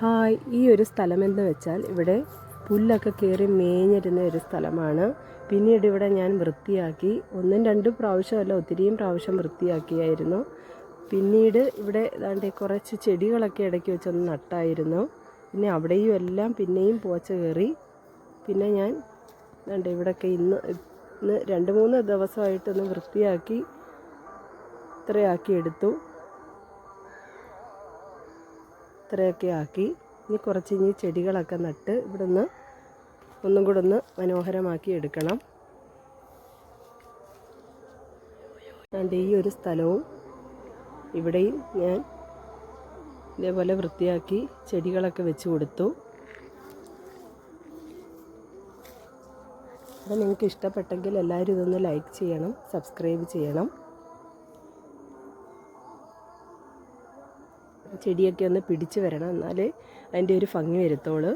Hi, ഈ ഒരു സ്ഥലമെന്ന് വെച്ചാൽ ഇവിടെ പുല്ലൊക്കെ കയറി മേഞ്ഞിരുന്ന ഒരു സ്ഥലമാണ്. പിന്നീട് ഇവിടെ ഞാൻ വൃത്തിയാക്കി, 1-2 പ്രാവശ്യമല്ല, ഒത്തിരിയും പ്രാവശ്യം വൃത്തിയാക്കിയായിരുന്നു. പിന്നീട് ഇവിടെ ഏതാണ്ട് കുറച്ച് ചെടികളൊക്കെ ഇടയ്ക്ക് വെച്ചൊന്ന് നട്ടായിരുന്നു. പിന്നെ അവിടെയും എല്ലാം പിന്നെയും പോച്ച കയറി. പിന്നെ ഞാൻ ഇവിടെയൊക്കെ ഇന്ന് 2-3 ദിവസമായിട്ടൊന്ന് വൃത്തിയാക്കി ഇത്രയാക്കി എടുത്തു. ഇത്രയൊക്കെ ആക്കി ഇനി ചെടികളൊക്കെ നട്ട് ഇവിടുന്ന് ഒന്നും കൂടെ ഒന്ന് മനോഹരമാക്കി എടുക്കണം. ഈ ഒരു സ്ഥലവും ഇവിടെയും ഞാൻ ഇതേപോലെ വൃത്തിയാക്കി ചെടികളൊക്കെ വെച്ച് കൊടുത്തു. അപ്പോൾ നിങ്ങൾക്ക് ഇഷ്ടപ്പെട്ടെങ്കിൽ എല്ലാവരും ഇതൊന്ന് ലൈക്ക് ചെയ്യണം, സബ്സ്ക്രൈബ് ചെയ്യണം. ചെടിയൊക്കെ ഒന്ന് പിടിച്ച് വരണം, എന്നാലേ അതിൻ്റെ ഒരു ഭംഗി വരത്തുള്ളൂ.